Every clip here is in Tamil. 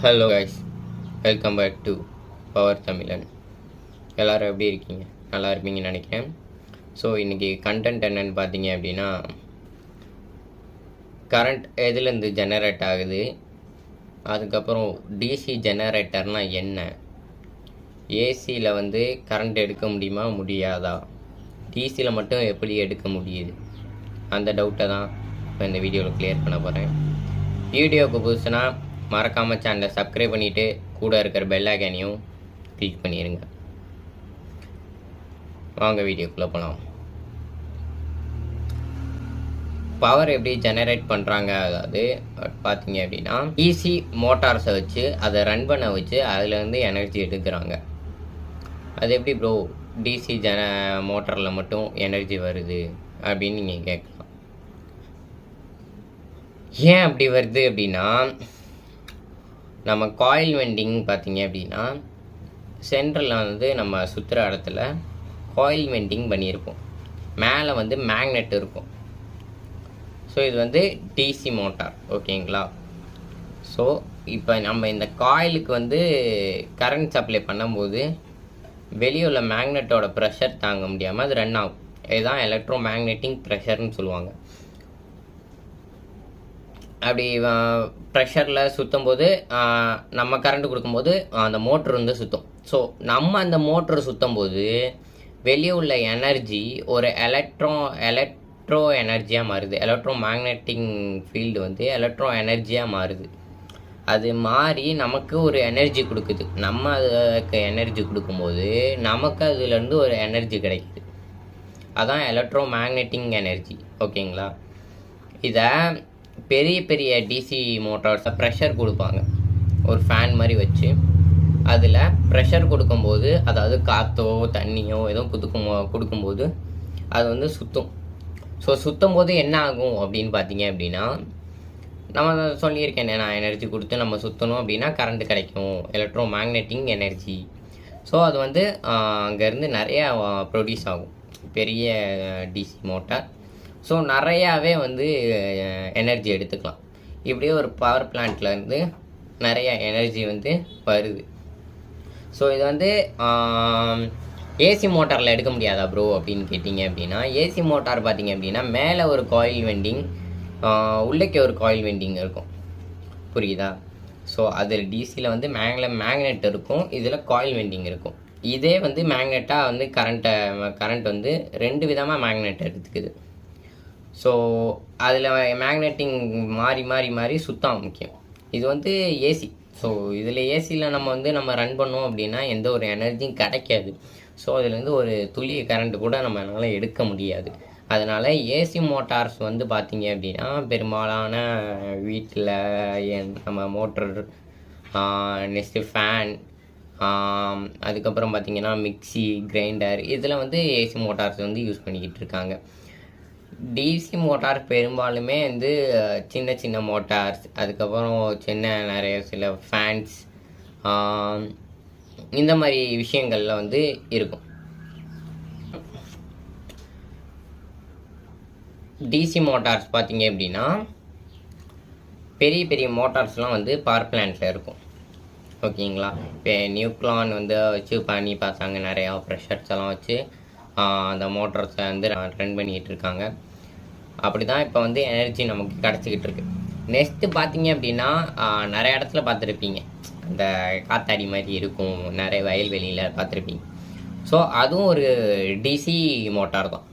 Hello guys, welcome back to power Tamizhan. எல்லோரும் எப்படி இருக்கீங்க? நல்லா இருப்பீங்கன்னு நினைக்கிறேன். ஸோ இன்றைக்கி கண்டென்ட் என்னென்னு பார்த்தீங்க அப்படின்னா, கரண்ட் எதுலேருந்து ஜெனரேட் ஆகுது, அதுக்கப்புறம் டிசி ஜெனரேட்டர்னால் என்ன, ஏசியில் வந்து கரண்ட் எடுக்க முடியுமா முடியாதா, டிசியில் மட்டும் எப்படி எடுக்க முடியுது, அந்த டவுட்டை தான் இப்போ இந்த வீடியோவில் கிளியர் பண்ண போகிறேன். வீடியோவுக்கு புதுசுனா மறக்காமல் சேனலை சப்ஸ்கிரைப் பண்ணிவிட்டு கூட இருக்கிற பெல் ஐகானையும் கிளிக் பண்ணிடுங்க. வாங்க வீடியோக்குள்ளே போகலாம். பவர் எப்படி ஜெனரேட் பண்ணுறாங்க, அதாவது பார்த்தீங்க அப்படின்னா ஈஸி மோட்டார்ஸை வச்சு அதை ரன் பண்ண வச்சு அதுலேருந்து எனர்ஜி எடுக்கிறாங்க. அது எப்படி ப்ரோ டிசி மோட்டரில் மட்டும் எனர்ஜி வருது அப்படின்னு நீங்கள் கேட்கலாம். ஏன் அப்படி வருது அப்படின்னா, நம்ம காயில் வெண்டிங் பார்த்தீங்க அப்படின்னா சென்ட்ரலில் வந்து நம்ம சுற்றுற இடத்துல காயில் வெண்டிங் பண்ணியிருப்போம். மேலே வந்து மேக்னெட் இருக்கும். ஸோ இது வந்து டிசி மோட்டார், ஓகேங்களா. ஸோ இப்போ நம்ம இந்த காயிலுக்கு வந்து கரண்ட் சப்ளை பண்ணும்போது வெளியே உள்ள மேக்னெட்டோட ப்ரெஷர் தாங்க முடியாமல் அது ரன் ஆகும். இதுதான் எலக்ட்ரோ மேக்னெட்டிக் ப்ரெஷர்னு சொல்லுவாங்க. அப்படி ப்ரெஷரில் சுற்றும் போது நம்ம கரண்ட் கொடுக்கும்போது அந்த மோட்ரு வந்து சுற்றும். ஸோ நம்ம அந்த மோட்ரு சுற்றும் போது வெளியே உள்ள எனர்ஜி ஒரு எலக்ட்ரோ எனர்ஜியாக மாறுது. எலக்ட்ரோ மேக்னெட்டிக் ஃபீல்டு வந்து எலக்ட்ரோ எனர்ஜியாக மாறுது. அது மாறி நமக்கு ஒரு எனர்ஜி கொடுக்குது. நம்ம அதுக்கு எனர்ஜி கொடுக்கும்போது நமக்கு அதுலேருந்து ஒரு எனர்ஜி கிடைக்குது. அதான் எலக்ட்ரோ மேக்னெட்டிக் எனர்ஜி, ஓகேங்களா. இதை பெரிய பெரிய டிசி மோட்டார்ஸை ப்ரெஷர் கொடுப்பாங்க. ஒரு ஃபேன் மாதிரி வச்சு அதில் ப்ரெஷர் கொடுக்கும்போது, அதாவது காற்றோ தண்ணியோ ஏதோ கொடுக்கும்போது அது வந்து சுற்றும். ஸோ சுற்றும் போது என்ன ஆகும் அப்படின்னு பார்த்தீங்க அப்படின்னா, நம்ம சொல்லியிருக்கேன், நான் எனர்ஜி கொடுத்து நம்ம சுற்றணும் அப்படின்னா கரண்ட் கிடைக்கும், எலக்ட்ரோ மேக்னெட்டிக் எனர்ஜி. ஸோ அது வந்து அங்கேருந்து நிறையா ப்ரொடியூஸ் ஆகும் பெரிய டிசி மோட்டார். ஸோ நிறையாவே வந்து எனர்ஜி எடுத்துக்கலாம். இப்படியே ஒரு பவர் பிளான்ட்லேருந்து நிறையா எனர்ஜி வந்து வருது. ஸோ இது வந்து ஏசி மோட்டாரில் எடுக்க முடியாதா ப்ரோ அப்படின்னு கேட்டிங்க அப்படின்னா, ஏசி மோட்டார் பார்த்திங்க அப்படின்னா மேலே ஒரு காயில் வெண்டிங், உள்ளே ஒரு காயில் வெண்டிங் இருக்கும், புரியுதா. ஸோ அதில் டிசியில் வந்து மேக்னெட் இருக்கும், இதில் காயில் வெண்டிங் இருக்கும். இதே வந்து மேக்னெட்டாக வந்து கரண்ட் வந்து ரெண்டு விதமாக மேக்னெட் எடுத்துக்குது. ஸோ அதில் மேக்னெட்டிஙங் மாறி மாறி மாறி சுத்தம் முக்கியம். இது வந்து ஏசி. ஸோ இதில் ஏசியில் நம்ம ரன் பண்ணோம் அப்படின்னா எந்த ஒரு எனர்ஜியும் கிடைக்காது. ஸோ அதுலேருந்து ஒரு துளிய கரண்ட் கூட நம்மளால் எடுக்க முடியாது. அதனால் ஏசி மோட்டார்ஸ் வந்து பார்த்திங்க அப்படின்னா பெரும்பாலான வீட்டில் நம்ம மோட்டர், நெக்ஸ்ட்டு ஃபேன், அதுக்கப்புறம் பார்த்திங்கன்னா மிக்சி, கிரைண்டர், இதில் வந்து ஏசி மோட்டார்ஸ் வந்து யூஸ் பண்ணிக்கிட்டு இருக்காங்க. டிசி மோட்டார் பெரும்பாலுமே வந்து சின்ன சின்ன மோட்டார்ஸ், அதுக்கப்புறம் நிறைய சில ஃபேன்ஸ், இந்த மாதிரி விஷயங்களில் வந்து இருக்கும். டிசி மோட்டார்ஸ் பார்த்தீங்க அப்படின்னா பெரிய பெரிய மோட்டார்ஸ்லாம் வந்து பவர் பிளான்ட்டில் இருக்கும், ஓகேங்களா. இப்போ நியூக்ளான் வந்து வச்சு பண்ணி பார்த்தாங்க, நிறையா ப்ரெஷர்ஸ் எல்லாம் வச்சு அந்த மோட்டார்ஸை வந்து ரன் பண்ணிக்கிட்டு இருக்காங்க. அப்படி தான் இப்போ வந்து எனர்ஜி நமக்கு கிடச்சிக்கிட்டு இருக்கு. நெக்ஸ்ட்டு பார்த்தீங்க அப்படின்னா நிறைய இடத்துல பார்த்துருப்பீங்க, அந்த காத்தாடி மாதிரி இருக்கும், நிறைய வயல்வெளியில் பார்த்துருப்பீங்க. ஸோ அதுவும் ஒரு டிசி மோட்டார் தான்,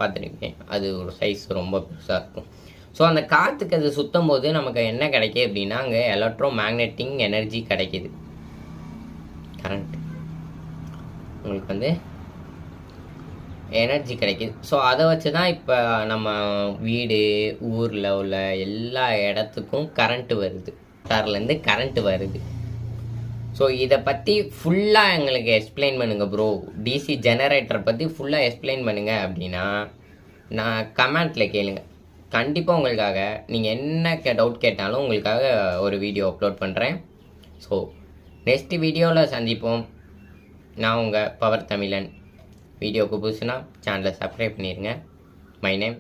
பார்த்துருப்பீங்க. அது ஒரு சைஸ் ரொம்ப பெருசாக இருக்கும். ஸோ அந்த காற்றுக்கு அது சுற்றும் போது நமக்கு என்ன கிடைக்கிது அப்படின்னா, அங்கே எலக்ட்ரோ மேக்னெட்டிக் எனர்ஜி கிடைக்கிது, கரண்ட் உங்களுக்கு வந்து எனர்ஜி கிடைக்கிது. ஸோ அதை வச்சு தான் இப்போ நம்ம வீடு ஊரில் உள்ள எல்லா இடத்துக்கும் கரண்ட்டு வருது, கார்லேருந்து கரண்ட்டு வருது. ஸோ இதை பற்றி ஃபுல்லாக எங்களுக்கு எக்ஸ்பிளைன் பண்ணுங்கள் ப்ரோ, டிசி ஜெனரேட்டரை பற்றி ஃபுல்லாக எக்ஸ்பிளைன் பண்ணுங்கள் அப்படின்னா நான் கமெண்ட்டில் கேளுங்க. கண்டிப்பாக உங்களுக்காக நீங்கள் என்ன டவுட் கேட்டாலும் உங்களுக்காக ஒரு வீடியோ அப்லோட் பண்ணுறேன். ஸோ நெக்ஸ்ட் வீடியோவில் சந்திப்போம். நான் உங்கள் பவர் தமிழன். வீடியோவுக்கு புதுசுனா சேனலை சப்ஸ்கிரைப் பண்ணிடுங்க. My name